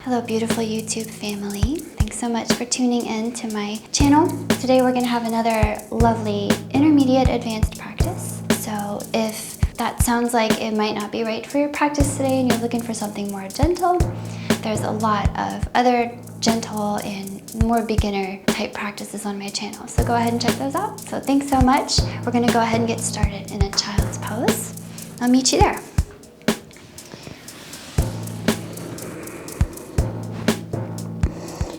Hello beautiful YouTube family. Thanks so much for tuning in to my channel. Today we're going to have another lovely intermediate advanced practice. So if that sounds like it might not be right for your practice today and you're looking for something more gentle, there's a lot of other gentle and more beginner type practices on my channel. So go ahead and check those out. So thanks so much. We're going to go ahead and get started in a child's pose. I'll meet you there.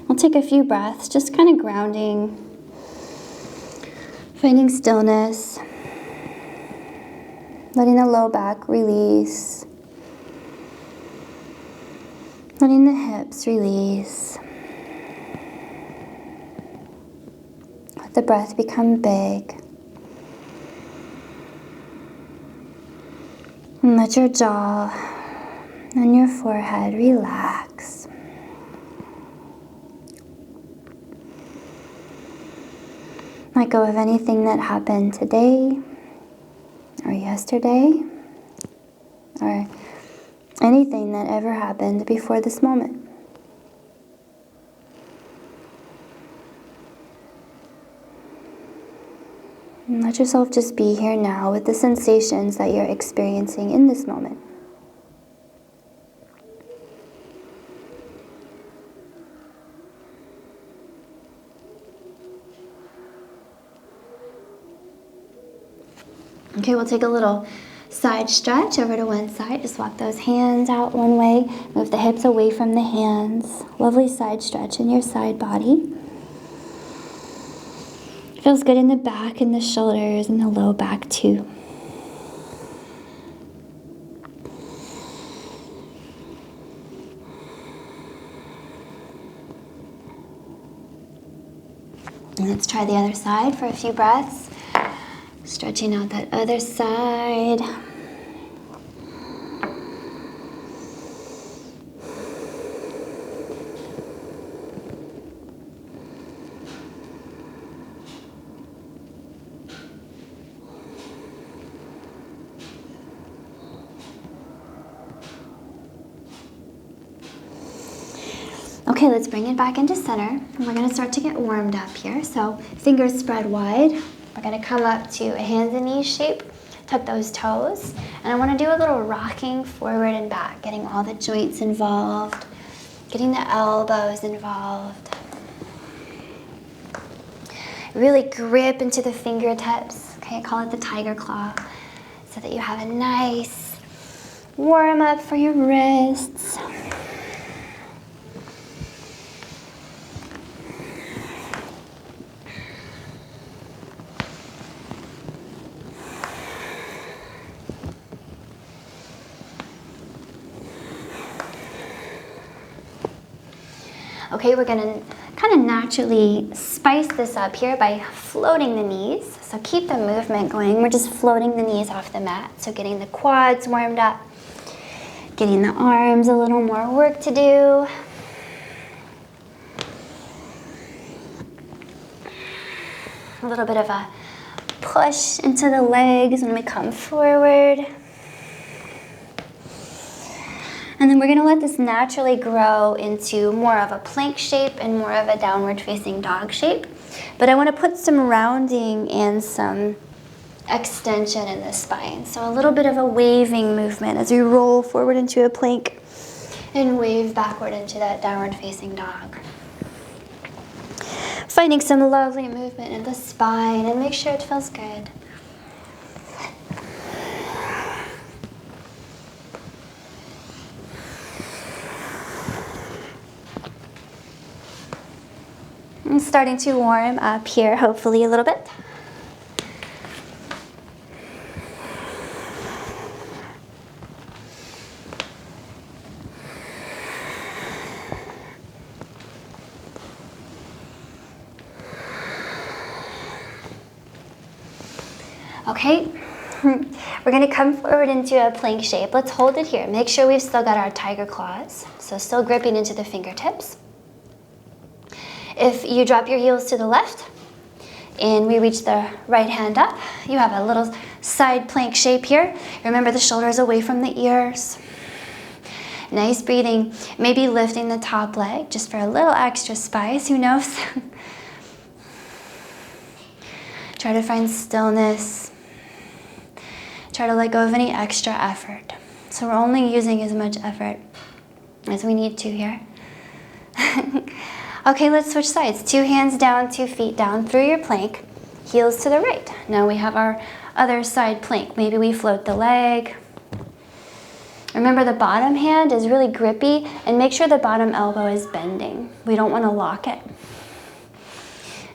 I'll take a few breaths, just kind of grounding, finding stillness, letting the low back release, letting the hips release. Let the breath become big. And let your jaw and your forehead relax. Let go of anything that happened today or yesterday or anything that ever happened before this moment. And let yourself just be here now with the sensations that you're experiencing in this moment. Okay, we'll take a little side stretch over to one side. Just walk those hands out one way. Move the hips away from the hands. Lovely side stretch in your side body. Feels good in the back and the shoulders and the low back too. And let's try the other side for a few breaths. Stretching out that other side. Okay, let's bring it back into center. And we're going to start to get warmed up here. So fingers spread wide. We're going to come up to a hands and knees shape, tuck those toes, and I want to do a little rocking forward and back, getting all the joints involved, getting the elbows involved. Really grip into the fingertips, okay, I call it the tiger claw, so that you have a nice warm up for your wrists. Okay, we're gonna kind of naturally spice this up here by floating the knees. So keep the movement going. We're just floating the knees off the mat. So getting the quads warmed up, getting the arms a little more work to do. A little bit of a push into the legs when we come forward. And then we're going to let this naturally grow into more of a plank shape and more of a downward facing dog shape. But I want to put some rounding and some extension in the spine. So a little bit of a waving movement as we roll forward into a plank and wave backward into that downward facing dog. Finding some lovely movement in the spine and make sure it feels good. I'm starting to warm up here, hopefully a little bit. Okay, we're going to come forward into a plank shape. Let's hold it here. Make sure we've still got our tiger claws, so still gripping into the fingertips. If you drop your heels to the left and we reach the right hand up, you have a little side plank shape here. Remember the shoulders away from the ears. Nice breathing. Maybe lifting the top leg just for a little extra spice, who knows? Try to find stillness. Try to let go of any extra effort. So we're only using as much effort as we need to here. Okay, let's switch sides. 2 hands down, 2 feet down through your plank. Heels to the right. Now we have our other side plank. Maybe we float the leg. Remember, the bottom hand is really grippy, and make sure the bottom elbow is bending. We don't want to lock it.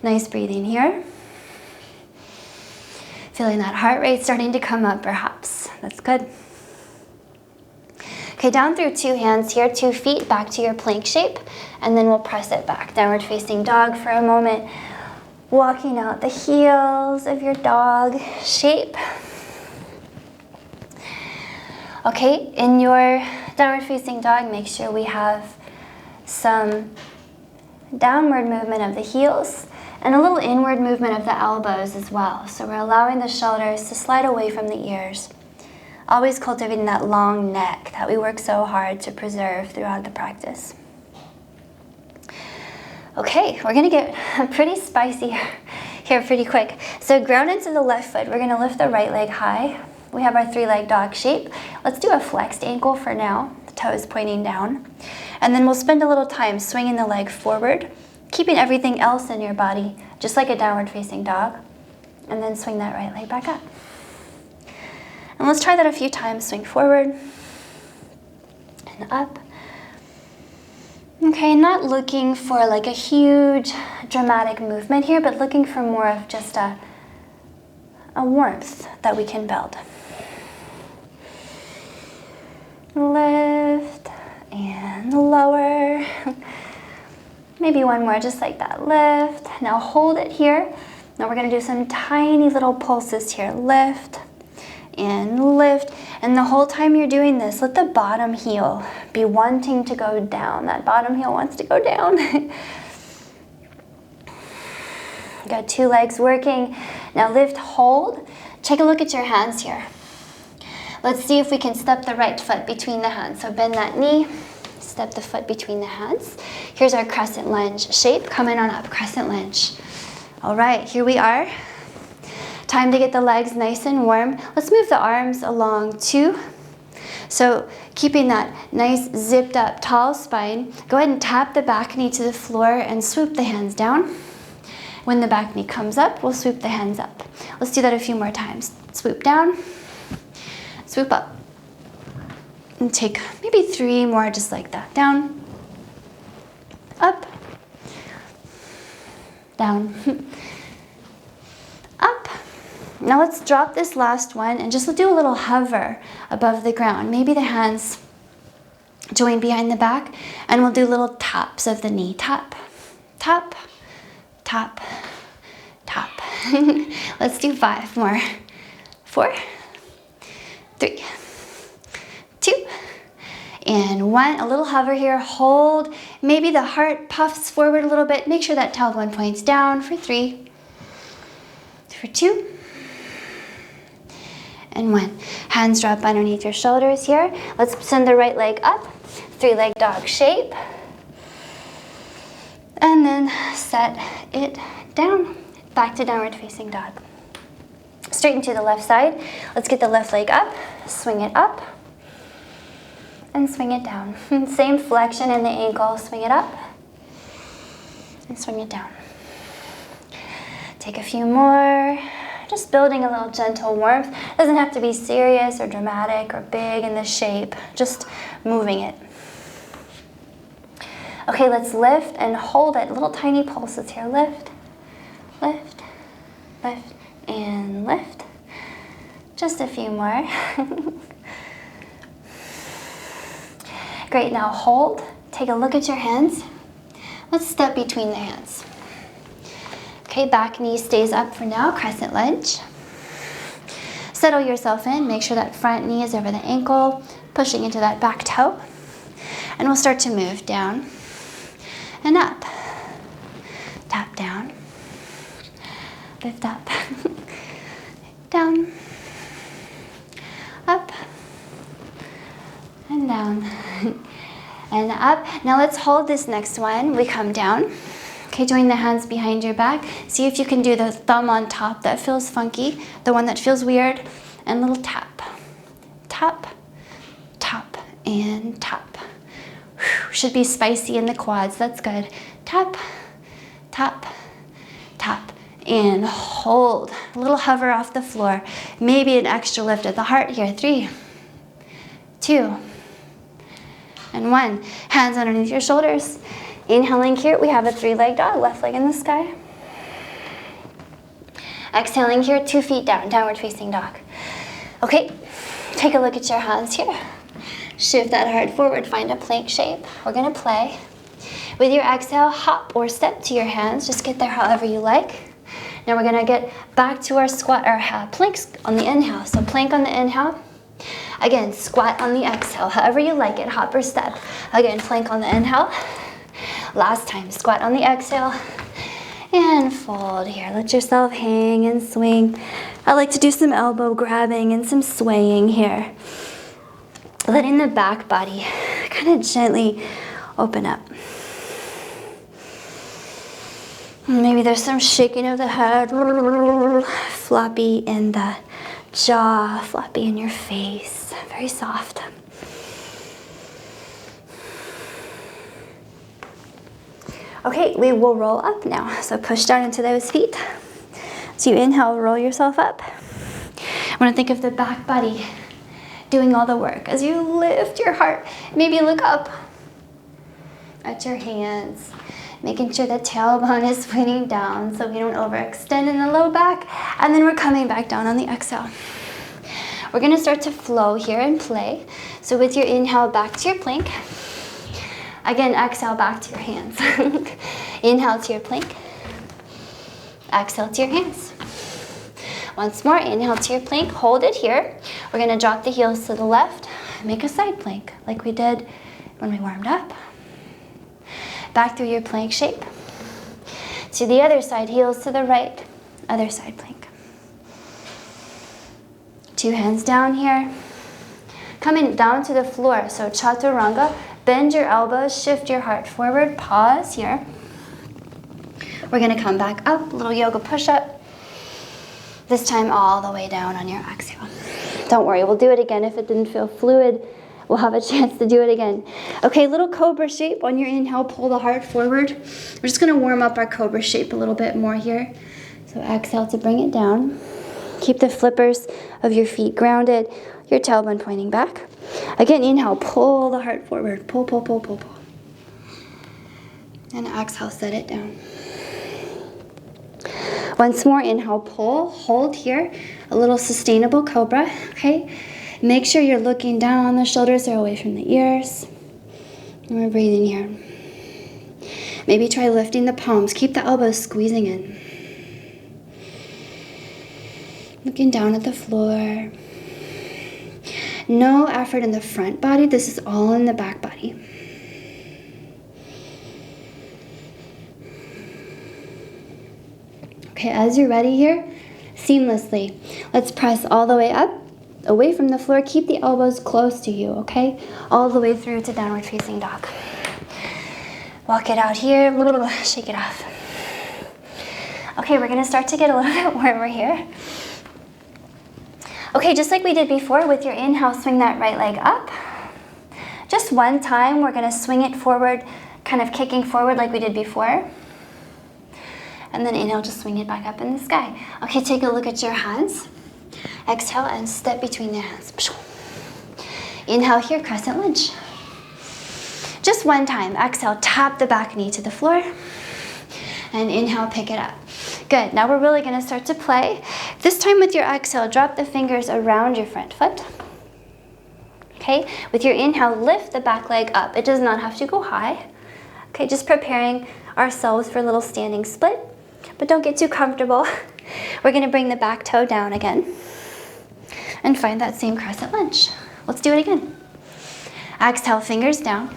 Nice breathing here. Feeling that heart rate starting to come up perhaps. That's good. Okay, down through 2 hands here, 2 feet back to your plank shape, and then we'll press it back. Downward facing dog for a moment. Walking out the heels of your dog shape. Okay, in your downward facing dog, make sure we have some downward movement of the heels and a little inward movement of the elbows as well. So we're allowing the shoulders to slide away from the ears. Always cultivating that long neck that we work so hard to preserve throughout the practice. Okay, we're gonna get pretty spicy here pretty quick. So ground into the left foot. We're gonna lift the right leg high. We have our 3-leg dog shape. Let's do a flexed ankle for now. The toes pointing down. And then we'll spend a little time swinging the leg forward, keeping everything else in your body, just like a downward facing dog. And then swing that right leg back up. And let's try that a few times. Swing forward and up. Okay, not looking for like a huge dramatic movement here, but looking for more of just a warmth that we can build. Lift and lower. Maybe one more just like that. Lift. Now hold it here. Now we're going to do some tiny little pulses here. Lift and lift. And the whole time you're doing this, let the bottom heel be wanting to go down. That bottom heel wants to go down. Got 2 legs working. Now lift, hold. Take a look at your hands here. Let's see if we can step the right foot between the hands. So bend that knee, step the foot between the hands. Here's our crescent lunge shape. Coming on up, crescent lunge. All right, here we are. Time to get the legs nice and warm. Let's move the arms along too. So keeping that nice zipped up tall spine, go ahead and tap the back knee to the floor and swoop the hands down. When the back knee comes up, we'll swoop the hands up. Let's do that a few more times. Swoop down, swoop up. And take maybe 3 more just like that. Down, up, down, up. Now let's drop this last one and just do a little hover above the ground. Maybe the hands join behind the back, and we'll do little taps of the knee. Tap, tap, tap, tap. Let's do 5 more. 4, 3, 2, and 1. A little hover here. Hold. Maybe the heart puffs forward a little bit. Make sure that tailbone points down for 3, for 2, and 1. Hands drop underneath your shoulders here. Let's send the right leg up. 3-leg dog shape. And then set it down. Back to downward facing dog. Straighten to the left side. Let's get the left leg up. Swing it up. And swing it down. Same flexion in the ankle. Swing it up. And swing it down. Take a few more. Just building a little gentle warmth. Doesn't have to be serious or dramatic or big in the shape. Just moving it. Okay, let's lift and hold it. Little tiny pulses here. Lift, lift, lift, and lift. Just a few more. Great, now hold. Take a look at your hands. Let's step between the hands. Okay, back knee stays up for now, crescent lunge. Settle yourself in, make sure that front knee is over the ankle, pushing into that back toe. And we'll start to move down and up. Tap down, lift up, down, up, and down. And up. Now let's hold this next one. We come down. Okay, join the hands behind your back. See if you can do the thumb on top. That feels funky. The one that feels weird. And little tap. Tap, tap, and tap. Whew, should be spicy in the quads. That's good. Tap, tap, tap, and hold. A little hover off the floor. Maybe an extra lift at the heart here. 3, 2, and 1. Hands underneath your shoulders. Inhaling here, we have a 3-leg dog. Left leg in the sky. Exhaling here, 2 feet down, downward facing dog. Okay, take a look at your hands here. Shift that heart forward, find a plank shape. We're gonna play. With your exhale, hop or step to your hands. Just get there however you like. Now we're gonna get back to our squat, or planks on the inhale. So plank on the inhale. Again, squat on the exhale, however you like it, hop or step. Again, plank on the inhale. Last time, squat on the exhale. And fold here. Let yourself hang and swing. I like to do some elbow grabbing and some swaying here. Letting the back body kind of gently open up. Maybe there's some shaking of the head, floppy in the jaw, floppy in your face, very soft. Okay, we will roll up now. So push down into those feet. So you inhale, roll yourself up. I want to think of the back body doing all the work. As you lift your heart, maybe look up at your hands, making sure the tailbone is pointing down so we don't overextend in the low back. And then we're coming back down on the exhale. We're going to start to flow here and play. So with your inhale, back to your plank. Again, exhale back to your hands. Inhale to your plank. Exhale to your hands. Once more, inhale to your plank. Hold it here. We're going to drop the heels to the left. Make a side plank like we did when we warmed up. Back through your plank shape. To the other side, heels to the right. Other side plank. 2 hands down here. Coming down to the floor, so chaturanga. Bend your elbows, shift your heart forward, pause here. We're gonna come back up, little yoga push-up. This time all the way down on your exhale. Don't worry, we'll do it again. If it didn't feel fluid, we'll have a chance to do it again. Okay, little cobra shape. On your inhale, pull the heart forward. We're just gonna warm up our cobra shape a little bit more here. So exhale to bring it down. Keep the flippers of your feet grounded, your tailbone pointing back. Again, inhale, pull the heart forward. Pull, pull, pull, pull, pull. And exhale, set it down. Once more, inhale, pull, hold here. A little sustainable cobra, okay? Make sure you're looking down, the shoulders are away from the ears. And we're breathing here. Maybe try lifting the palms. Keep the elbows squeezing in. Looking down at the floor. No effort in the front body. This is all in the back body. Okay, as you're ready here, seamlessly, let's press all the way up, away from the floor. Keep the elbows close to you, okay? All the way through to downward facing dog. Walk it out here, shake it off. Okay, we're gonna start to get a little bit warmer here. Okay, just like we did before, with your inhale, swing that right leg up. Just one time, we're gonna swing it forward, kind of kicking forward like we did before. And then inhale, just swing it back up in the sky. Okay, take a look at your hands. Exhale and step between the hands. Inhale here, crescent lunge. Just one time. Exhale, tap the back knee to the floor. And inhale, pick it up. Good, now we're really gonna start to play. This time with your exhale, drop the fingers around your front foot. Okay, with your inhale, lift the back leg up. It does not have to go high. Okay, just preparing ourselves for a little standing split, but don't get too comfortable. We're gonna bring the back toe down again and find that same crescent lunge. Let's do it again. Exhale, fingers down.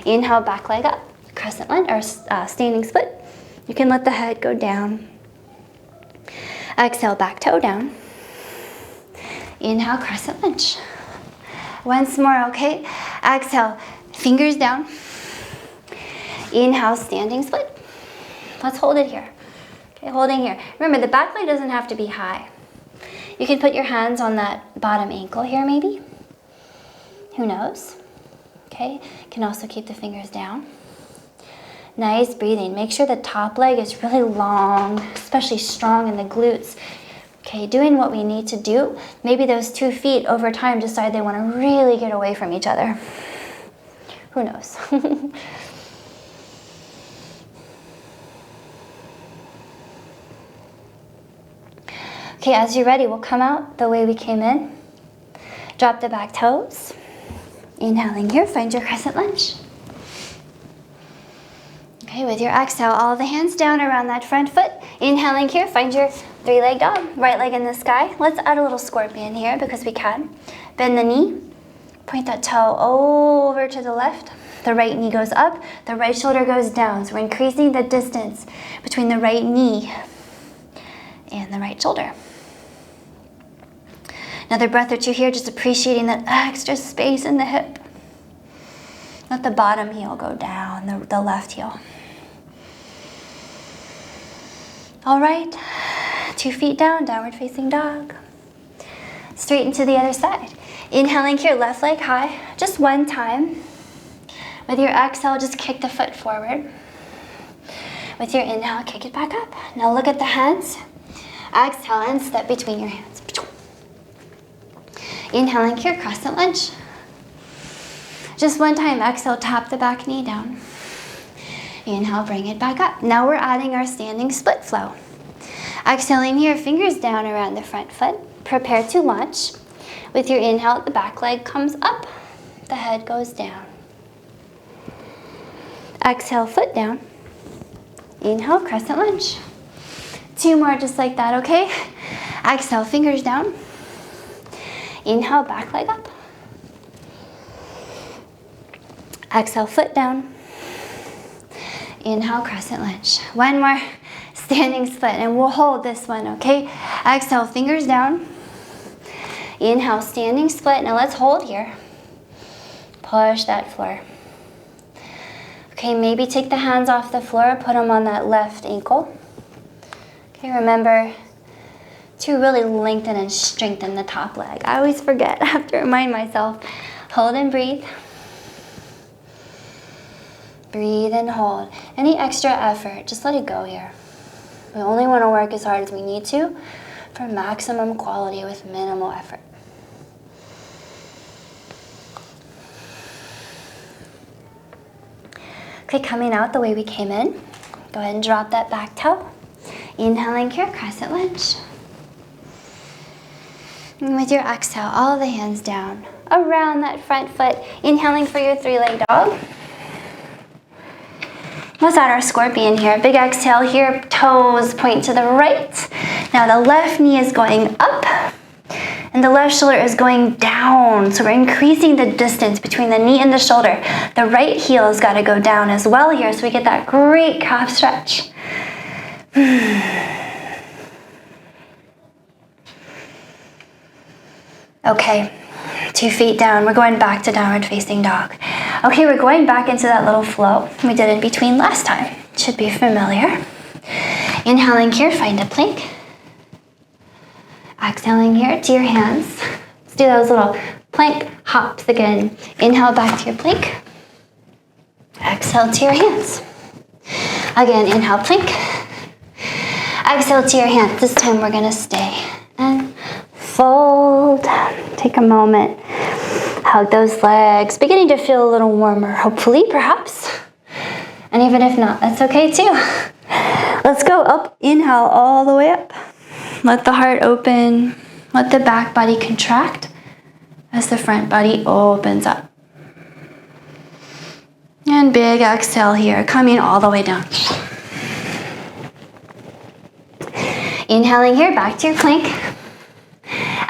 Inhale, back leg up, crescent lunge, or standing split. You can let the head go down. Exhale, back toe down. Inhale, crescent lunge. Once more, okay? Exhale, fingers down. Inhale, standing split. Let's hold it here. Okay, holding here. Remember, the back leg doesn't have to be high. You can put your hands on that bottom ankle here, maybe. Who knows? Okay, can also keep the fingers down. Nice breathing. Make sure the top leg is really long, especially strong in the glutes. Okay, doing what we need to do. Maybe those 2 feet over time decide they want to really get away from each other. Who knows? Okay, as you're ready, we'll come out the way we came in. Drop the back toes. Inhaling here, find your crescent lunge. Okay, with your exhale, all the hands down around that front foot. Inhaling here, find your 3-leg dog. Right leg in the sky. Let's add a little scorpion here because we can. Bend the knee. Point that toe over to the left. The right knee goes up. The right shoulder goes down. So we're increasing the distance between the right knee and the right shoulder. Another breath or two here, just appreciating that extra space in the hip. Let the bottom heel go down, the left heel. All right, 2 feet down, downward facing dog. Straighten to the other side. Inhaling here, left leg high, just one time. With your exhale, just kick the foot forward. With your inhale, kick it back up. Now look at the hands. Exhale and step between your hands. Inhaling here, crescent lunge. Just one time, exhale, tap the back knee down. Inhale, bring it back up. Now we're adding our standing split flow. Exhaling here, fingers down around the front foot. Prepare to launch. With your inhale, the back leg comes up. The head goes down. Exhale, foot down. Inhale, crescent lunge. 2 more just like that, okay? Exhale, fingers down. Inhale, back leg up. Exhale, foot down. Inhale, crescent lunge. One more standing split, and we'll hold this one, okay? Exhale, fingers down. Inhale, standing split. Now let's hold here. Push that floor. Okay, maybe take the hands off the floor, put them on that left ankle. Okay, remember to really lengthen and strengthen the top leg. I always forget, I have to remind myself. Hold and breathe. Breathe and hold. Any extra effort, just let it go here. We only want to work as hard as we need to for maximum quality with minimal effort. Okay, coming out the way we came in. Go ahead and drop that back toe. Inhaling here, crescent lunge. And with your exhale, all the hands down around that front foot. Inhaling for your 3-leg dog. Let's add our scorpion here. Big exhale here, toes point to the right. Now the left knee is going up and the left shoulder is going down. So we're increasing the distance between the knee and the shoulder. The right heel has got to go down as well here so we get that great calf stretch. Okay, 2 feet down. We're going back to downward facing dog. Okay, we're going back into that little flow we did in between last time. Should be familiar. Inhaling here, find a plank. Exhaling here to your hands. Let's do those little plank hops again. Inhale back to your plank. Exhale to your hands. Again, inhale, plank. Exhale to your hands. This time we're gonna stay and fold. Take a moment. Hug those legs. Beginning to feel a little warmer, hopefully, perhaps. And even if not, that's okay too. Let's go up. Inhale all the way up. Let the heart open. Let the back body contract as the front body opens up. And big exhale here, coming all the way down. Inhaling here, back to your plank.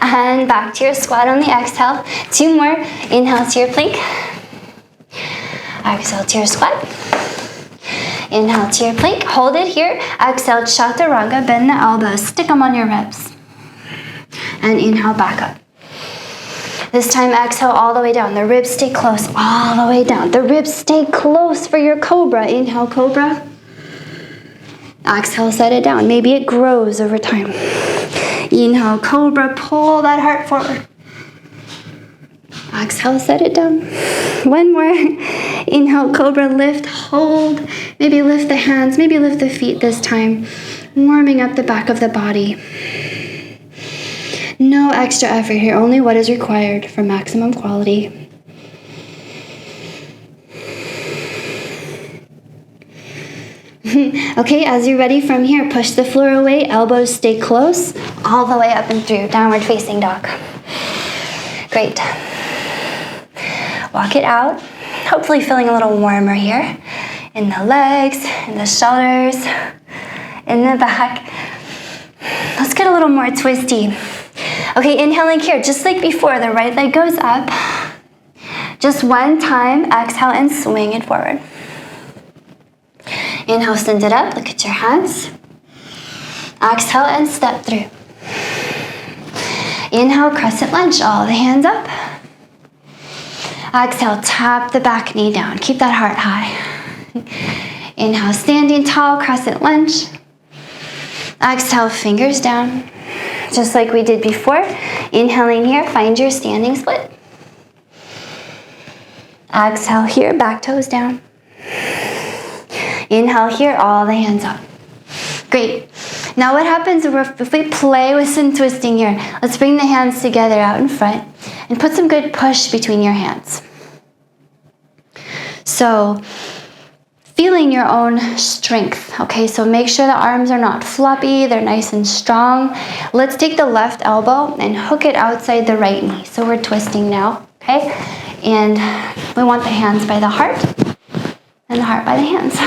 And back to your squat on the exhale. 2 more. Inhale to your plank. Exhale to your squat. Inhale to your plank. Hold it here. Exhale, chaturanga. Bend the elbows. Stick them on your ribs. And inhale back up. This time, exhale all the way down. The ribs stay close, all the way down. The ribs stay close for your cobra. Inhale, cobra. Exhale, set it down. Maybe it grows over time. Inhale, cobra, pull that heart forward. Exhale, set it down. One more. Inhale, cobra, lift, hold. Maybe lift the hands, maybe lift the feet this time. Warming up the back of the body. No extra effort here, only what is required for maximum quality. Okay, as you're ready from here, push the floor away, elbows stay close, all the way up and through, downward facing dog. Great. Walk it out, hopefully feeling a little warmer here in the legs, in the shoulders, in the back. Let's get a little more twisty. Okay, inhaling here, just like before, the right leg goes up. Just one time, exhale and swing it forward. Inhale, stand it up, look at your hands. Exhale and step through. Inhale, crescent lunge, all the hands up. Exhale, tap the back knee down. Keep that heart high. Inhale, standing tall, crescent lunge. Exhale, fingers down. Just like we did before. Inhaling here, find your standing split. Exhale here, back toes down. Inhale here, all the hands up. Great. Now what happens if we play with some twisting here? Let's bring the hands together out in front and put some good push between your hands. So, feeling your own strength, okay? So make sure the arms are not floppy, they're nice and strong. Let's take the left elbow and hook it outside the right knee. So we're twisting now, okay? And we want the hands by the heart and the heart by the hands.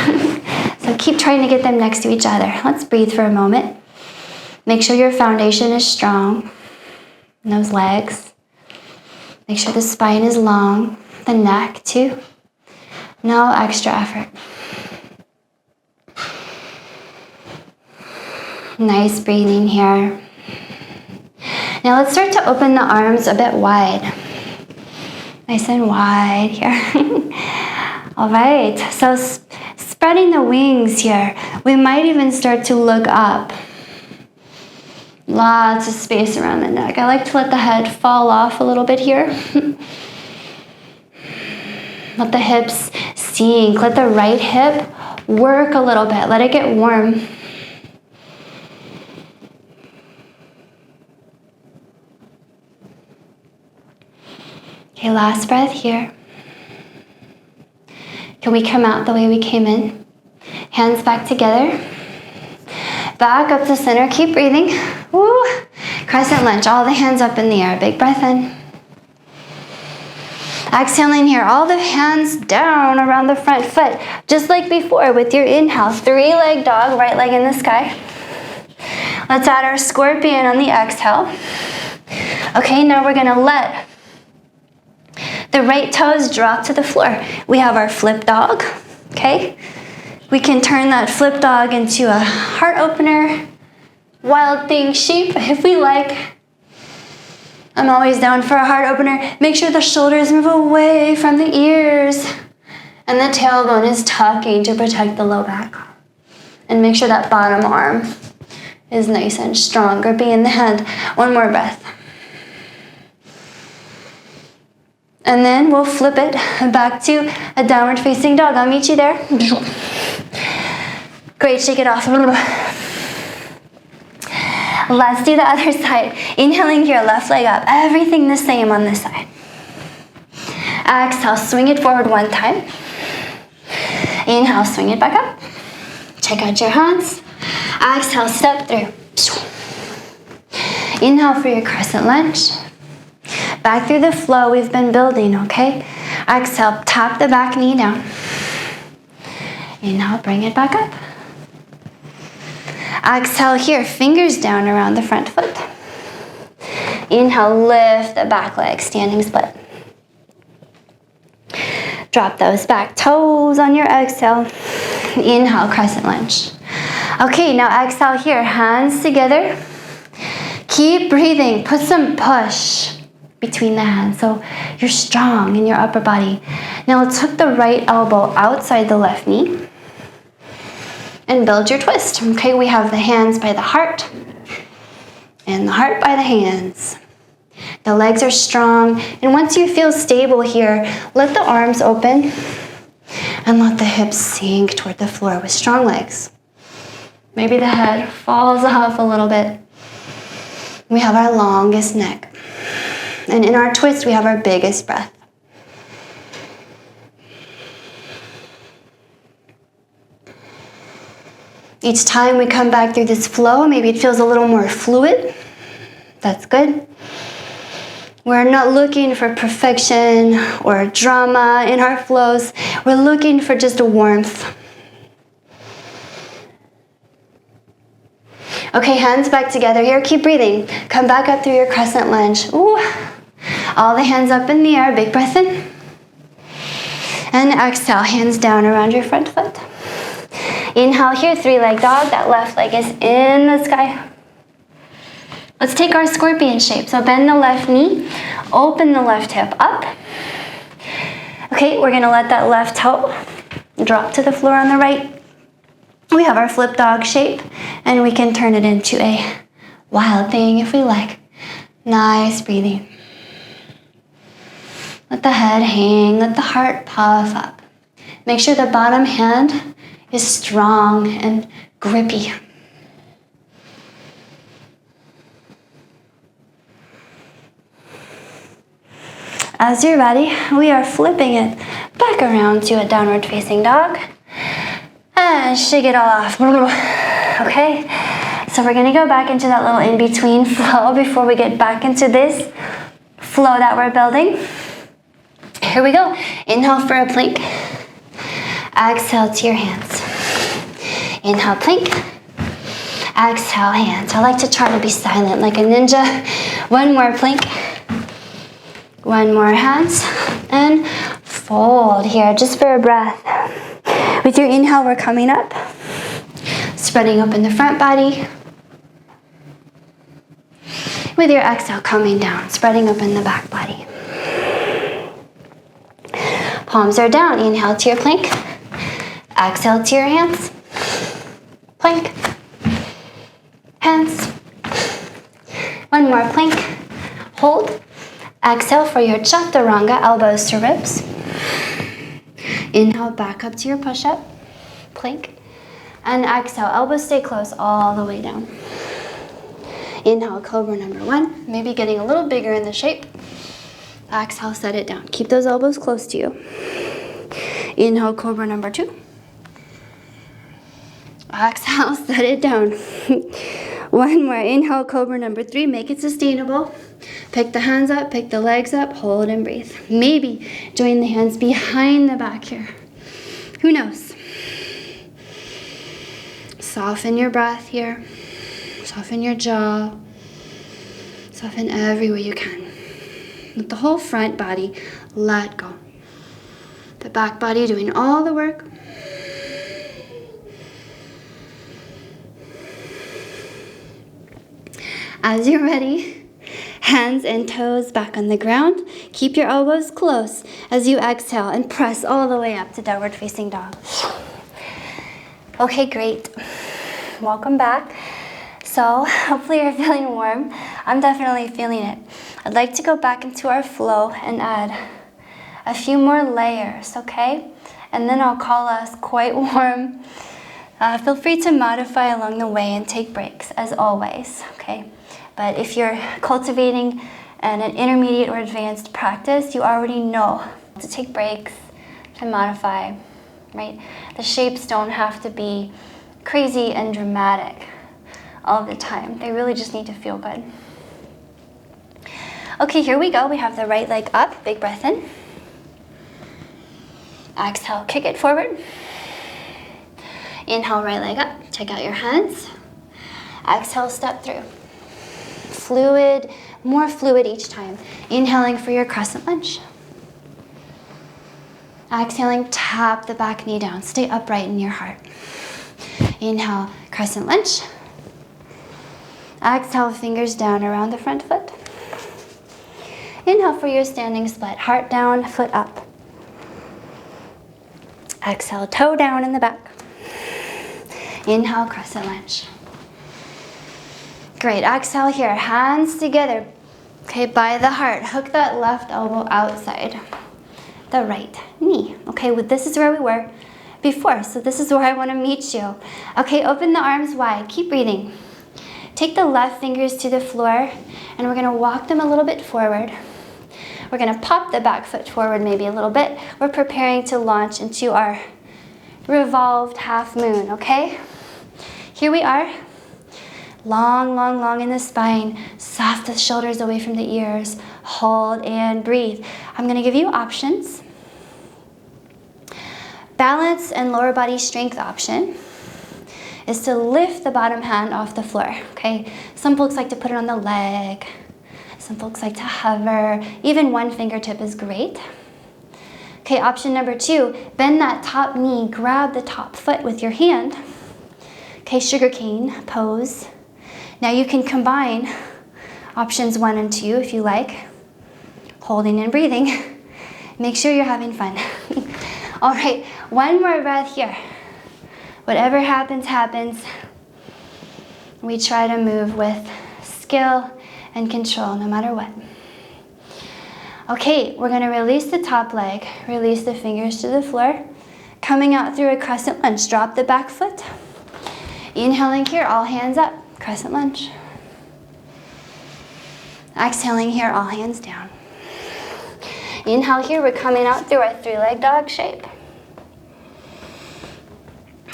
So keep trying to get them next to each other. Let's breathe for a moment. Make sure your foundation is strong in those legs. Make sure the spine is long, the neck too. No extra effort. Nice breathing here. Now let's start to open the arms a bit wide. Nice and wide here. All right, so spreading the wings here. We might even start to look up. Lots of space around the neck. I like to let the head fall off a little bit here. Let the hips sink. Let the right hip work a little bit. Let it get warm. Okay, last breath here. Can we come out the way we came in? Hands back together. Back up to center. Keep breathing. Woo. Crescent lunge. All the hands up in the air. Big breath in. Exhaling here. All the hands down around the front foot. Just like before with your inhale. 3-leg dog. Right leg in the sky. Let's add our scorpion on the exhale. Okay, now we're going to let the right toes drop to the floor. We have our flip dog, okay? We can turn that flip dog into a heart opener, wild thing shape if we like. I'm always down for a heart opener. Make sure the shoulders move away from the ears and the tailbone is tucking to protect the low back. And make sure that bottom arm is nice and strong, gripping in the hand. One more breath. And then we'll flip it back to a downward facing dog. I'll meet you there. Great, shake it off. Let's do the other side. Inhaling here, left leg up. Everything the same on this side. Exhale, swing it forward one time. Inhale, swing it back up. Check out your hands. Exhale, step through. Inhale for your crescent lunge. Back through the flow we've been building, okay? Exhale, tap the back knee down. Inhale, bring it back up. Exhale here, fingers down around the front foot. Inhale, lift the back leg, standing split. Drop those back toes on your exhale. Inhale, crescent lunge. Okay, now exhale here, hands together. Keep breathing, put some push between the hands. So you're strong in your upper body. Now let's hook the right elbow outside the left knee and build your twist. Okay, we have the hands by the heart and the heart by the hands. The legs are strong, and once you feel stable here, let the arms open and let the hips sink toward the floor with strong legs. Maybe the head falls off a little bit. We have our longest neck. And in our twist, we have our biggest breath. Each time we come back through this flow, maybe it feels a little more fluid. That's good. We're not looking for perfection or drama in our flows. We're looking for just a warmth. Okay, hands back together here. Keep breathing. Come back up through your crescent lunge. Ooh. All the hands up in the air. Big breath in. And exhale, hands down around your front foot. Inhale here, 3-leg dog. That left leg is in the sky. Let's take our scorpion shape. So bend the left knee, open the left hip up. Okay, we're gonna let that left toe drop to the floor on the right. We have our flip dog shape, and we can turn it into a wild thing if we like. Nice breathing. Let the head hang, let the heart puff up. Make sure the bottom hand is strong and grippy. As you're ready, we are flipping it back around to a downward facing dog. And shake it all off. Okay, so we're gonna go back into that little in-between flow before we get back into this flow that we're building. Here we go. Inhale for a plank. Exhale to your hands. Inhale, plank. Exhale, hands. I like to try to be silent like a ninja. One more plank. One more hands. And fold here just for a breath. With your inhale, we're coming up. Spreading open the front body. With your exhale, coming down. Spreading open the back body. Palms are down. Inhale to your plank. Exhale to your hands. Plank. Hands. One more plank. Hold. Exhale for your chaturanga, elbows to ribs. Inhale back up to your push-up. Plank. And exhale, elbows stay close all the way down. Inhale, cobra number 1. Maybe getting a little bigger in the shape. Exhale, set it down. Keep those elbows close to you. Inhale, cobra number 2. Exhale, set it down. One more. Inhale, cobra number 3. Make it sustainable. Pick the hands up, pick the legs up, hold and breathe. Maybe join the hands behind the back here. Who knows? Soften your breath here. Soften your jaw. Soften everywhere you can. Let the whole front body let go. The back body doing all the work. As you're ready, hands and toes back on the ground. Keep your elbows close as you exhale and press all the way up to downward facing dog. Okay, great. Welcome back. So hopefully you're feeling warm. I'm definitely feeling it. I'd like to go back into our flow and add a few more layers, okay? And then I'll call us quite warm. Feel free to modify along the way and take breaks, as always, okay? But if you're cultivating an intermediate or advanced practice, you already know to take breaks, to modify, right? The shapes don't have to be crazy and dramatic all the time. They really just need to feel good. Okay, here we go. We have the right leg up. Big breath in. Exhale, kick it forward. Inhale, right leg up. Check out your hands. Exhale, step through. Fluid, more fluid each time. Inhaling for your crescent lunge. Exhaling, tap the back knee down. Stay upright in your heart. Inhale, crescent lunge. Exhale, fingers down around the front foot. Inhale for your standing split. Heart down, foot up. Exhale, toe down in the back. Inhale, crescent lunge. Great, exhale here, hands together. Okay, by the heart, hook that left elbow outside the right knee. Okay, well, this is where we were before, so this is where I want to meet you. Okay, open the arms wide, keep breathing. Take the left fingers to the floor, and we're going to walk them a little bit forward. We're going to pop the back foot forward maybe a little bit. We're preparing to launch into our revolved half moon, okay? Here we are. Long, long, long in the spine. Soft the shoulders away from the ears. Hold and breathe. I'm going to give you options. Balance and lower body strength option is to lift the bottom hand off the floor, okay? Some folks like to put it on the leg. Some folks like to hover. Even one fingertip is great. Okay, option number 2, bend that top knee, grab the top foot with your hand. Okay, sugar cane pose. Now you can combine options 1 and 2 if you like. Holding and breathing. Make sure you're having fun. All right, one more breath here. Whatever happens, happens. We try to move with skill and control no matter what. Okay, we're gonna release the top leg, release the fingers to the floor, coming out through a crescent lunge. Drop the back foot. Inhaling here, all hands up, crescent lunge. Exhaling here, all hands down. Inhale here, we're coming out through our 3-leg dog shape.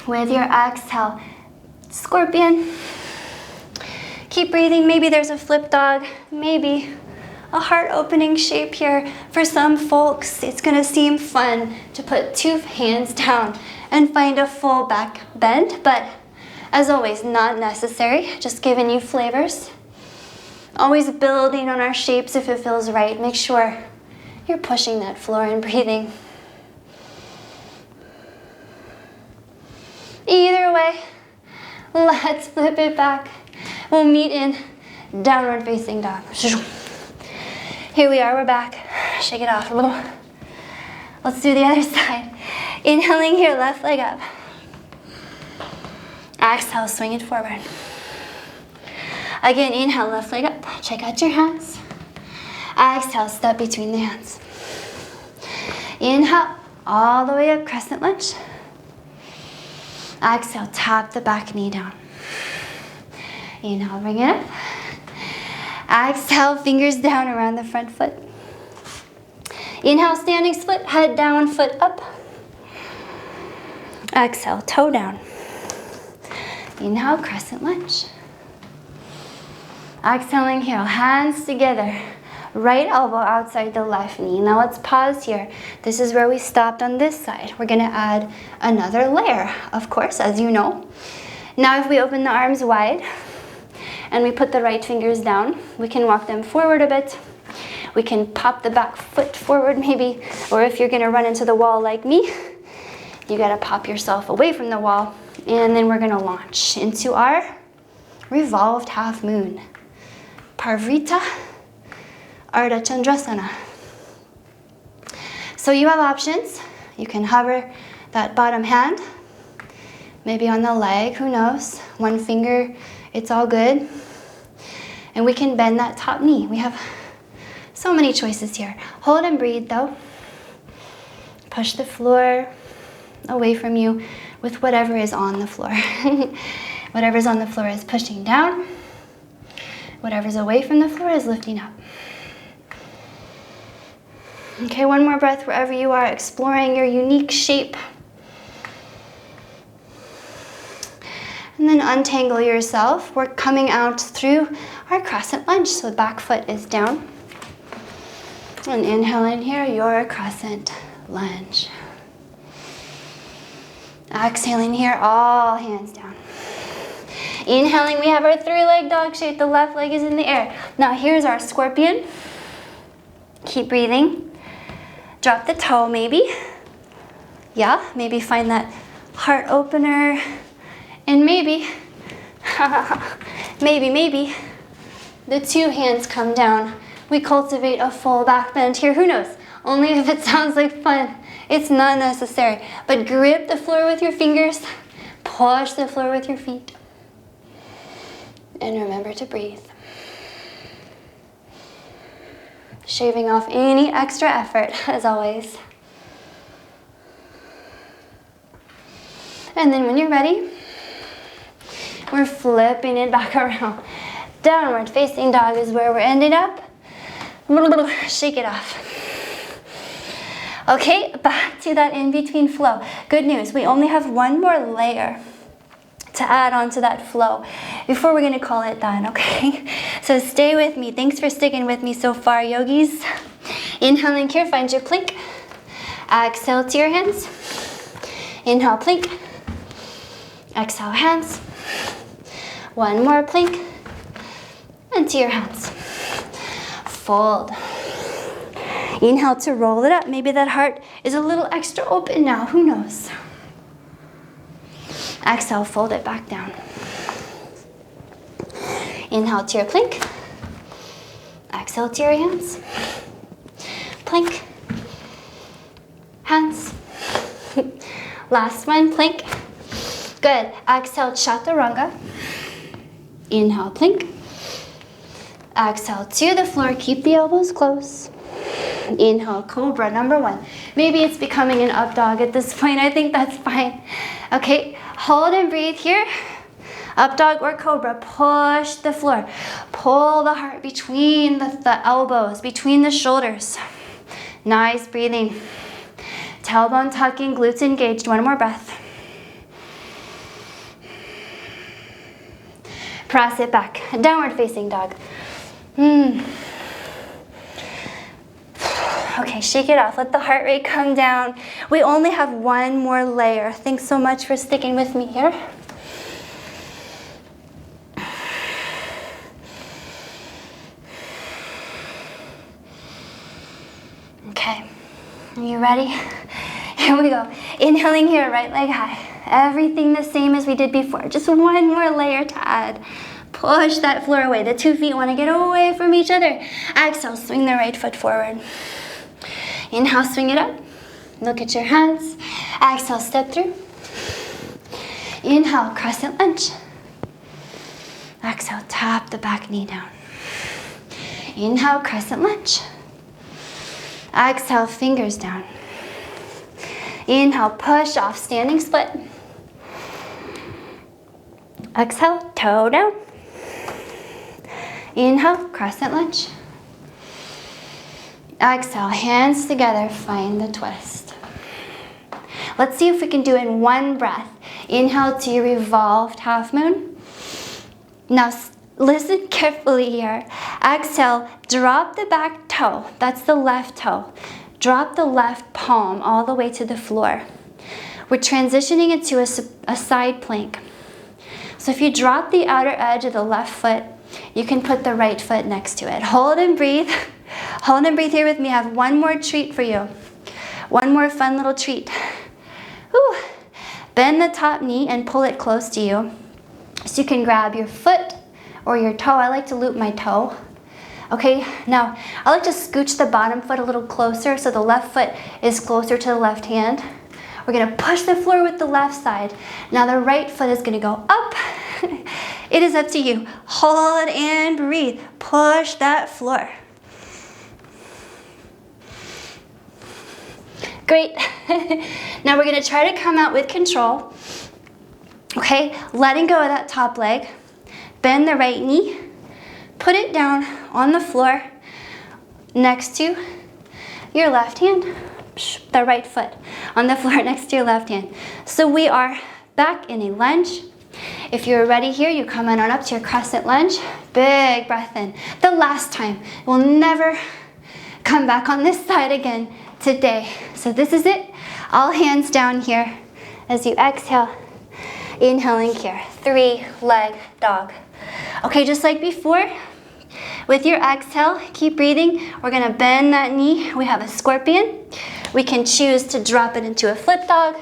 With your exhale, scorpion. Keep breathing. Maybe there's a flip dog, maybe a heart opening shape here. For some folks, it's gonna seem fun to put 2 hands down and find a full back bend, but as always, not necessary, just giving you flavors. Always building on our shapes if it feels right. Make sure you're pushing that floor and breathing. Either way, let's flip it back. We'll meet in downward facing dog. Here we are, we're back. Shake it off a little. Let's do the other side. Inhaling here, left leg up. Exhale, swing it forward. Again, inhale, left leg up. Check out your hands. Exhale, step between the hands. Inhale, all the way up, crescent lunge. Exhale, tap the back knee down. Inhale, bring it up. Exhale, fingers down around the front foot. Inhale, standing split, head down, foot up. Exhale, toe down. Inhale, crescent lunge. Exhaling here, hands together. Right elbow outside the left knee. Now let's pause here. This is where we stopped on this side. We're gonna add another layer, of course, as you know. Now if we open the arms wide and we put the right fingers down, we can walk them forward a bit. We can pop the back foot forward maybe, or if you're gonna run into the wall like me, you gotta pop yourself away from the wall, and then we're gonna launch into our revolved half moon. Parvrita Ardha Chandrasana. So you have options. You can hover that bottom hand, maybe on the leg, who knows? One finger, it's all good. And we can bend that top knee. We have so many choices here. Hold and breathe though. Push the floor away from you with whatever is on the floor. Whatever's on the floor is pushing down. Whatever's away from the floor is lifting up. Okay, one more breath wherever you are, exploring your unique shape. And then untangle yourself. We're coming out through our crescent lunge, so the back foot is down. And inhale in here, your crescent lunge. Exhaling here, all hands down. Inhaling, we have our 3-leg dog shape. The left leg is in the air. Now here's our scorpion. Keep breathing. Drop the toe maybe. Yeah, maybe find that heart opener. And maybe, maybe, the 2 hands come down we cultivate a full back bend here. Who knows? Only if it sounds like fun. It's not necessary. But grip the floor with your fingers. Push the floor with your feet. And remember to breathe. Shaving off any extra effort, as always. And then when you're ready, we're flipping it back around. Downward facing dog is where we're ending up. Shake it off. Okay, back to that in-between flow. Good news, we only have one more layer to add on to that flow before we're gonna call it done, okay? So stay with me. Thanks for sticking with me so far, yogis. Inhaling here, find your plank. Exhale to your hands. Inhale, plank. Exhale, hands. One more plank. And to your hands. Fold. Inhale to roll it up. Maybe that heart is a little extra open now. Who knows? Exhale, fold it back down. Inhale to your plank. Exhale to your hands. Plank. Hands. Last one, plank. Good. Exhale, chaturanga. Inhale, plank. Exhale to the floor. Keep the elbows close. Inhale, cobra, number one. Maybe it's becoming an up dog at this point. I think that's fine. Okay, hold and breathe here. Up dog or cobra, push the floor. Pull the heart between the elbows, between the shoulders. Nice breathing. Tailbone tucking, glutes engaged. One more breath. Press it back. Downward facing dog. Okay, shake it off. Let the heart rate come down. We only have one more layer. Thanks so much for sticking with me here. Okay, are you ready? Here we go. Inhaling here, right leg high. Everything the same as we did before. Just one more layer to add. Push that floor away. The 2 feet want to get away from each other. Exhale, swing the right foot forward. Inhale, swing it up. Look at your hands. Exhale, step through. Inhale, crescent lunge. Exhale, tap the back knee down. Inhale, crescent lunge. Exhale, fingers down. Inhale, push off, standing split. Exhale, toe down. Inhale, crescent lunge. Exhale, hands together, find the twist. Let's see if we can do it in one breath. Inhale to your revolved half moon. Now listen carefully here. Exhale, drop the back toe. That's the left toe. Drop the left palm all the way to the floor. We're transitioning into a side plank. So if you drop the outer edge of the left foot, you can put the right foot next to it. Hold and breathe. Hold and breathe here with me. I have one more treat for you. One more fun little treat. Whew. Bend the top knee and pull it close to you. So you can grab your foot or your toe. I like to loop my toe. Okay, now I like to scooch the bottom foot a little closer so the left foot is closer to the left hand. We're gonna push the floor with the left side. Now the right foot is gonna go up. It is up to you. Hold and breathe. Push that floor. Great. Now we're gonna try to come out with control. Okay, letting go of that top leg. Bend the right knee. Put it down on the floor next to your left hand. The right foot on the floor next to your left hand. So we are back in a lunge. If you're ready here, you come on up to your crescent lunge. Big breath in. The last time. We'll never come back on this side again today. So this is it. All hands down here as you exhale. Inhaling here. 3-leg dog. Okay, just like before, with your exhale, keep breathing. We're gonna bend that knee. We have a scorpion. We can choose to drop it into a flip dog.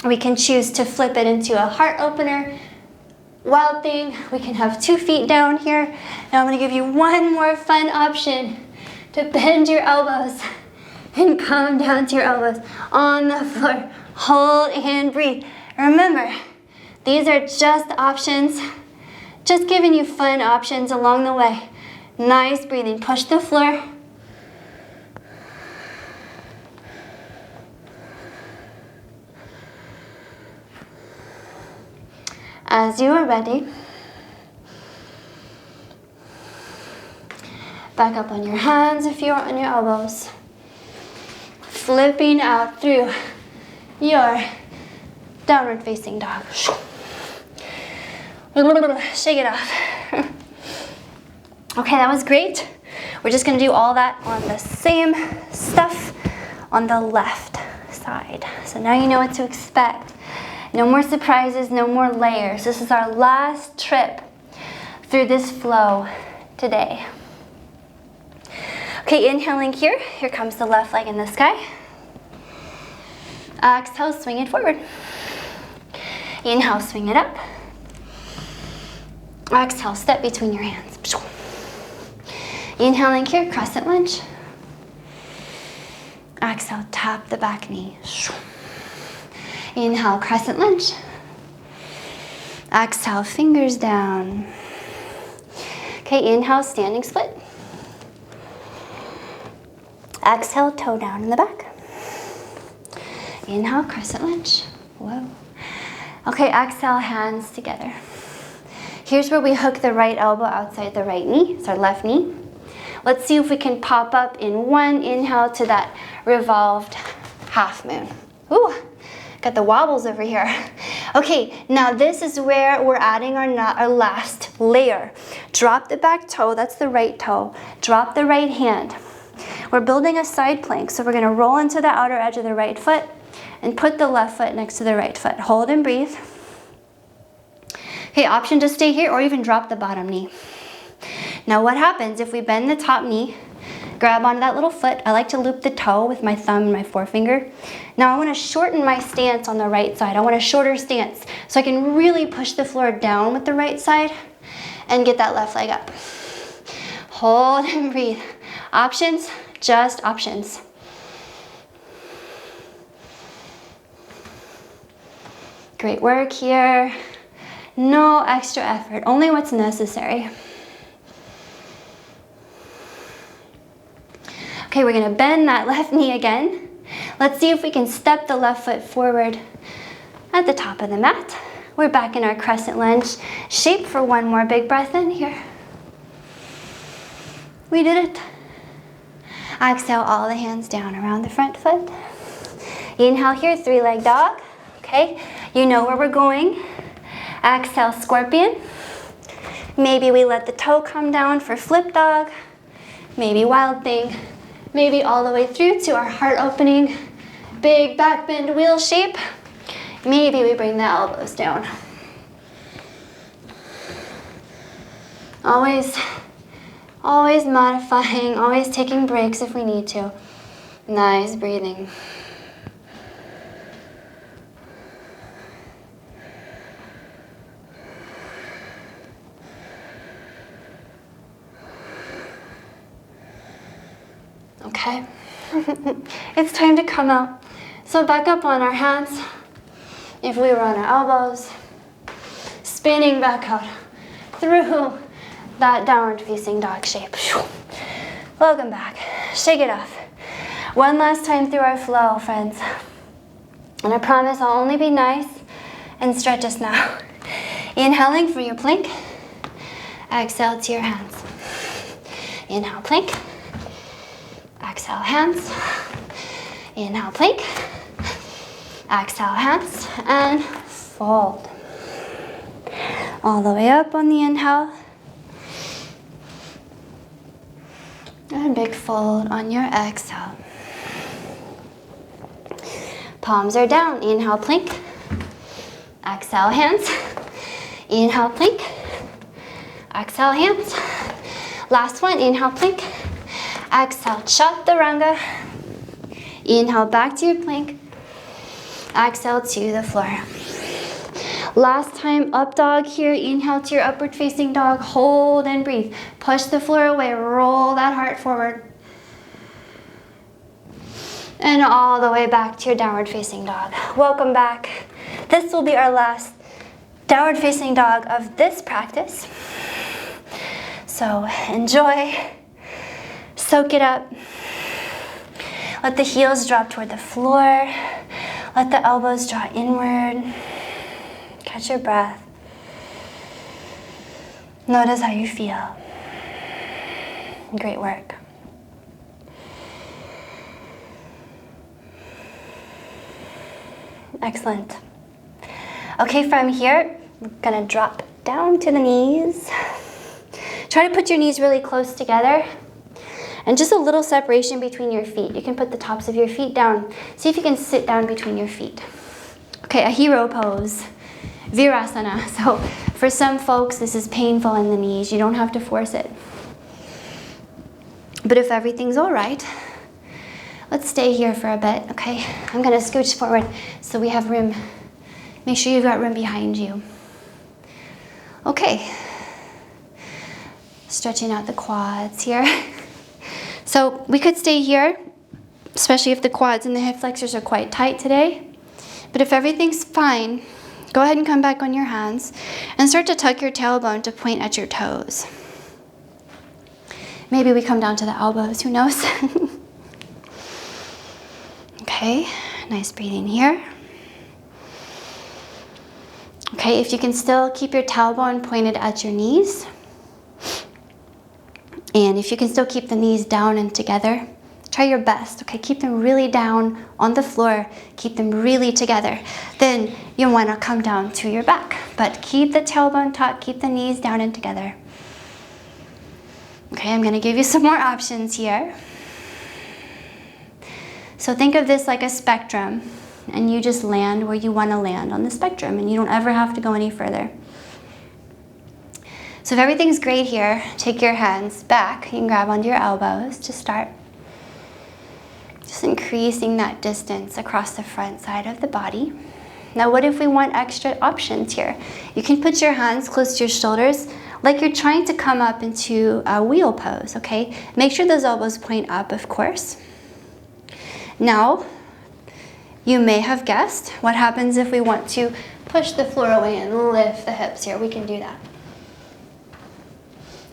We can choose to flip it into a heart opener. Wild thing, we can have 2 feet down here. Now I'm gonna give you one more fun option to bend your elbows and come down to your elbows on the floor. Hold and breathe. Remember, these are just options, just giving you fun options along the way. Nice breathing. Push the floor. As you are ready, back up on your hands if you're on your elbows. Flipping out through your downward facing dog. Shake it off. Okay, that was great. We're just gonna do all that on the same stuff on the left side. So now you know what to expect. No more surprises, no more layers. This is our last trip through this flow today. Okay, inhaling here. Here comes the left leg in the sky. Exhale, swing it forward. Inhale, swing it up. Exhale, step between your hands. Inhaling here, crescent lunge. Exhale, tap the back knee. Inhale, crescent lunge. Exhale, fingers down. Okay, inhale, standing split. Exhale, toe down in the back. Inhale, crescent lunge. Whoa. Okay, exhale, hands together. Here's where we hook the right elbow outside the right knee. It's our left knee. Let's see if we can pop up in one inhale to that revolved half moon. Ooh, got the wobbles over here. Okay, now this is where we're adding our last layer. Drop the back toe, that's the right toe. Drop the right hand. We're building a side plank, so we're gonna roll into the outer edge of the right foot and put the left foot next to the right foot. Hold and breathe. Okay, option to stay here or even drop the bottom knee. Now what happens if we bend the top knee, grab onto that little foot. I like to loop the toe with my thumb and my forefinger. Now I want to shorten my stance on the right side. I want a shorter stance so I can really push the floor down with the right side and get that left leg up. Hold and breathe. Options, just options. Great work here. No extra effort, only what's necessary. Okay, we're gonna bend that left knee again. Let's see if we can step the left foot forward at the top of the mat. We're back in our crescent lunge shape for one more big breath in here. We did it. Exhale all the hands down around the front foot. Inhale here, 3-leg dog. Okay, you know where we're going. Exhale, scorpion. Maybe we let the toe come down for flip dog. Maybe wild thing. Maybe all the way through to our heart opening, big back bend wheel shape. Maybe we bring the elbows down. Always modifying, always taking breaks if we need to. Nice breathing. Okay, it's time to come out. So back up on our hands. If we were on our elbows, spinning back out through that downward facing dog shape. Welcome back. Shake it off. One last time through our flow, friends. And I promise I'll only be nice and stretch us now. Inhaling for your plank. Exhale to your hands. Inhale, plank. Exhale, hands. Inhale, plank. Exhale, hands, and fold. All the way up on the inhale. And big fold on your exhale. Palms are down. Inhale, plank. Exhale, hands. Inhale, plank. Exhale, hands. Last one. Inhale, plank. Exhale, chaturanga. Inhale, back to your plank. Exhale to the floor. Last time, up dog here. Inhale to your upward facing dog. Hold and breathe. Push the floor away. Roll that heart forward. And all the way back to your downward facing dog. Welcome back. This will be our last downward facing dog of this practice. So enjoy. Soak it up. Let the heels drop toward the floor. Let the elbows draw inward. Catch your breath. Notice how you feel. Great work. Excellent. Okay, from here, we're gonna drop down to the knees. Try to put your knees really close together and just a little separation between your feet. You can put the tops of your feet down. See if you can sit down between your feet. Okay, a hero pose, Virasana. So for some folks, this is painful in the knees. You don't have to force it. But if everything's all right, let's stay here for a bit, okay? I'm gonna scooch forward so we have room. Make sure you've got room behind you. Okay. Stretching out the quads here. So we could stay here, especially if the quads and the hip flexors are quite tight today. But if everything's fine, go ahead and come back on your hands and start to tuck your tailbone to point at your toes. Maybe we come down to the elbows, who knows? Okay, nice breathing here. Okay, if you can still keep your tailbone pointed at your knees, and if you can still keep the knees down and together, try your best, okay? Keep them really down on the floor, keep them really together. Then you wanna come down to your back, but keep the tailbone taut, keep the knees down and together. Okay, I'm gonna give you some more options here. So think of this like a spectrum, and you just land where you wanna land on the spectrum, and you don't ever have to go any further. So if everything's great here, take your hands back. You can grab onto your elbows to start. Just increasing that distance across the front side of the body. Now what if we want extra options here? You can put your hands close to your shoulders like you're trying to come up into a wheel pose, okay? Make sure those elbows point up, of course. Now, you may have guessed what happens if we want to push the floor away and lift the hips here. We can do that.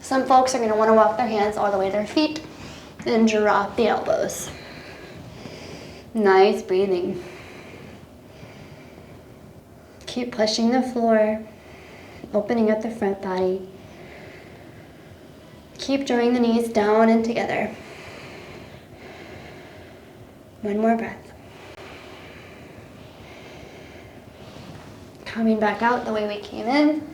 Some folks are going to want to walk their hands all the way to their feet and drop the elbows. Nice breathing. Keep pushing the floor, opening up the front body. Keep drawing the knees down and together. One more breath. Coming back out the way we came in.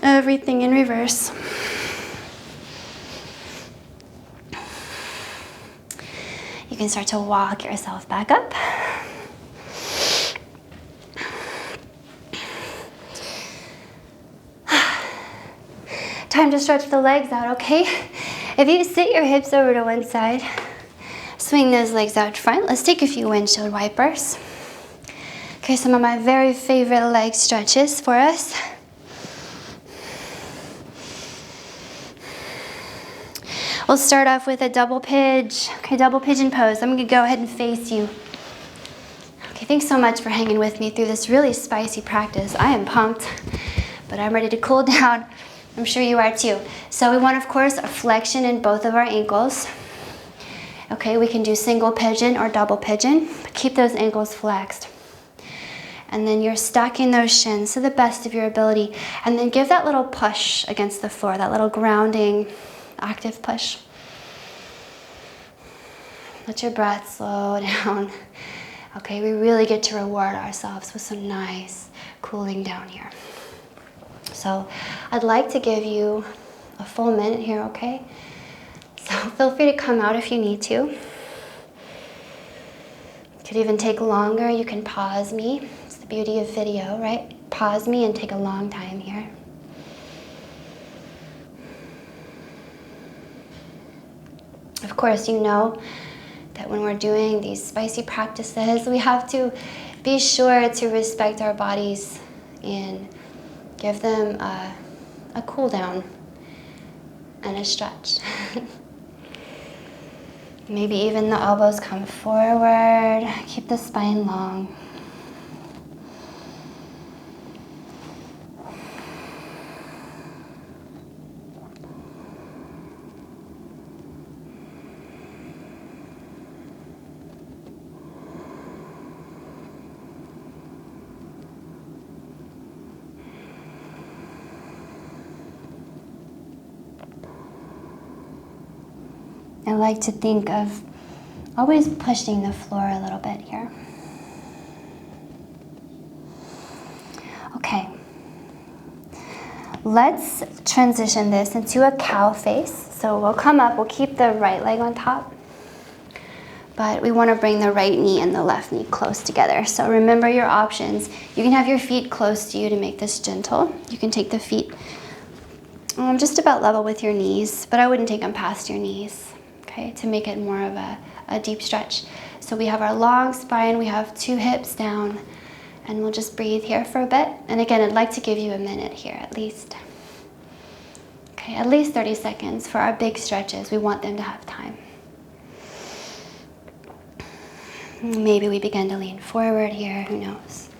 Everything in reverse. You can start to walk yourself back up. Time to stretch the legs out, okay? If you sit your hips over to one side, swing those legs out front. Let's take a few windshield wipers. Okay, some of my very favorite leg stretches for us. We'll start off with a double pigeon. Okay, double pigeon pose. I'm gonna go ahead and face you. Okay, thanks so much for hanging with me through this really spicy practice. I am pumped, but I'm ready to cool down. I'm sure you are too. So we want, of course, a flexion in both of our ankles. Okay, we can do single pigeon or double pigeon, but keep those ankles flexed. And then you're stacking those shins to the best of your ability, and then give that little push against the floor, that little grounding, active push. Let your breath slow down. Okay, we really get to reward ourselves with some nice cooling down here. So I'd like to give you a full minute here, okay? So feel free to come out if you need to. Could even take longer. You can pause me. It's the beauty of video, right? Pause me and take a long time here. Of course, you know that when we're doing these spicy practices, we have to be sure to respect our bodies and give them a cool down and a stretch. Maybe even the elbows come forward. Keep the spine long. I like to think of always pushing the floor a little bit here. Okay. Let's transition this into a cow face. So we'll come up, we'll keep the right leg on top, but we want to bring the right knee and the left knee close together. So remember your options. You can have your feet close to you to make this gentle. You can take the feet just about level with your knees, but I wouldn't take them past your knees, okay, to make it more of a deep stretch. So we have our long spine, we have 2 hips down, and we'll just breathe here for a bit. And again, I'd like to give you a minute here at least. Okay, at least 30 seconds for our big stretches. We want them to have time. Maybe we begin to lean forward here, who knows?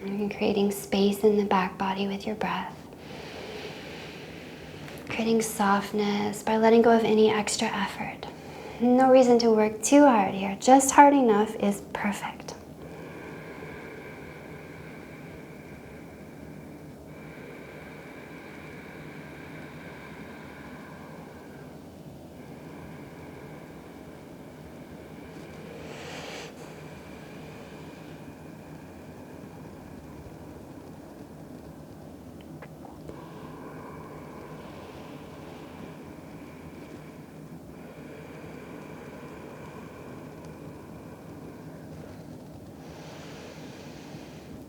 And creating space in the back body with your breath. Creating softness by letting go of any extra effort. No reason to work too hard here. Just hard enough is perfect.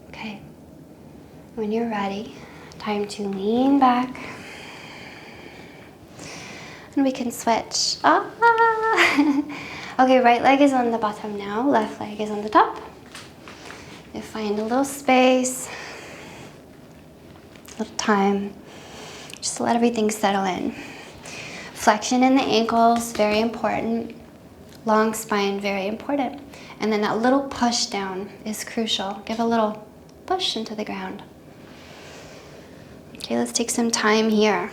Okay, when you're ready, time to lean back. And we can switch. Okay, right leg is on the bottom now, left leg is on the top. You find a little space, a little time, just to let everything settle in. Flexion in the ankles, very important. Long spine, very important. And then that little push down is crucial. Give a little push into the ground. Okay, let's take some time here.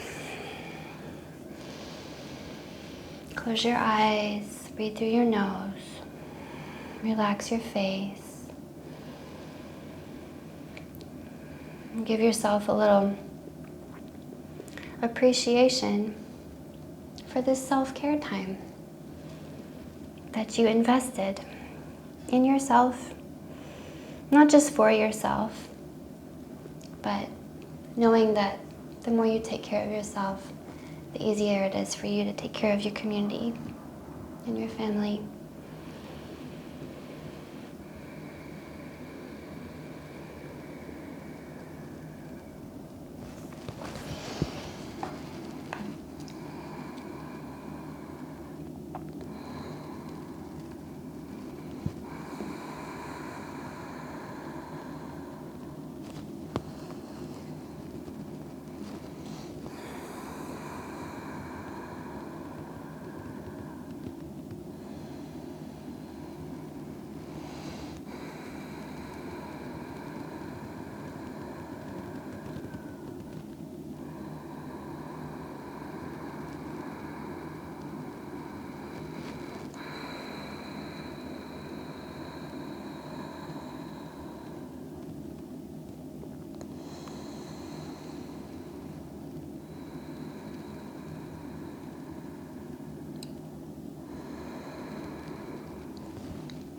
Close your eyes, breathe through your nose. Relax your face. And give yourself a little appreciation for this self-care time that you invested in yourself. Not just for yourself, but knowing that the more you take care of yourself, the easier it is for you to take care of your community and your family.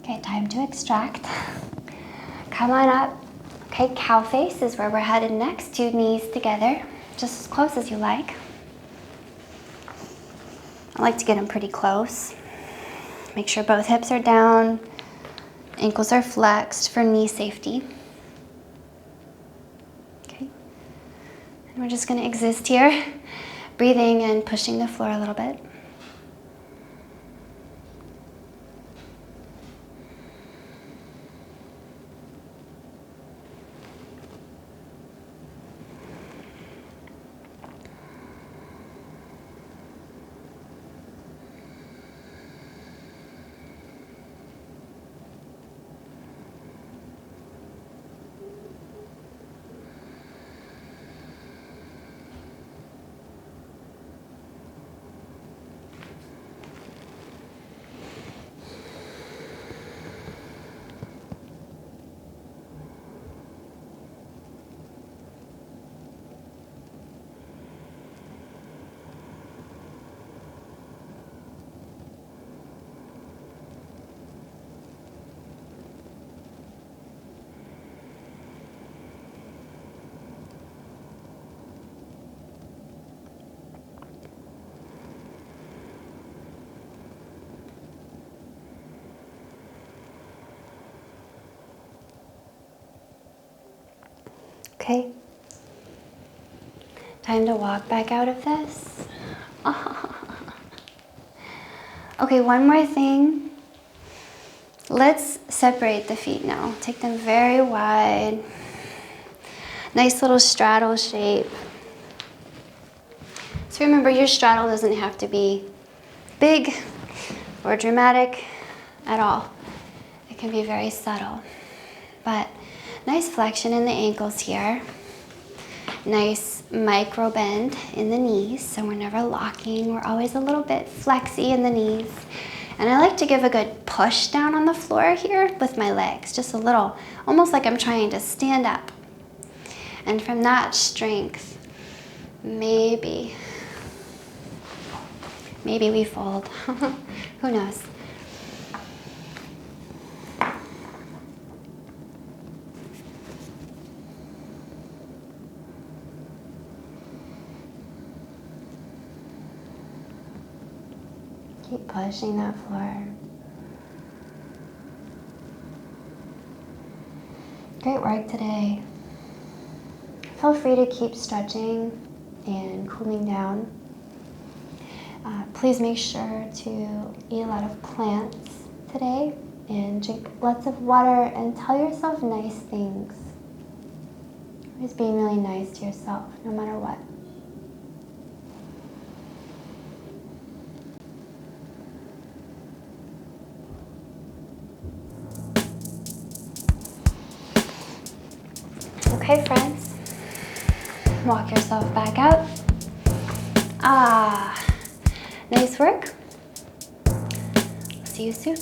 Okay, time to extract. Come on up. Okay, cow face is where we're headed next. 2 knees together, just as close as you like. I like to get them pretty close. Make sure both hips are down, ankles are flexed for knee safety. Okay, and we're just gonna exist here, breathing and pushing the floor a little bit. Okay? Time to walk back out of this. Okay, one more thing. Let's separate the feet now. Take them very wide. Nice little straddle shape. So remember, your straddle doesn't have to be big or dramatic at all. It can be very subtle. But nice flexion in the ankles here. Nice micro bend in the knees, so we're never locking. We're always a little bit flexy in the knees. And I like to give a good push down on the floor here with my legs, just a little, almost like I'm trying to stand up. And from that strength, maybe we fold. Who knows? Keep pushing that floor. Great work today. Feel free to keep stretching and cooling down. Please make sure to eat a lot of plants today and drink lots of water and tell yourself nice things. Always being really nice to yourself, no matter what. Okay, friends, walk yourself back out. Nice work. See you soon.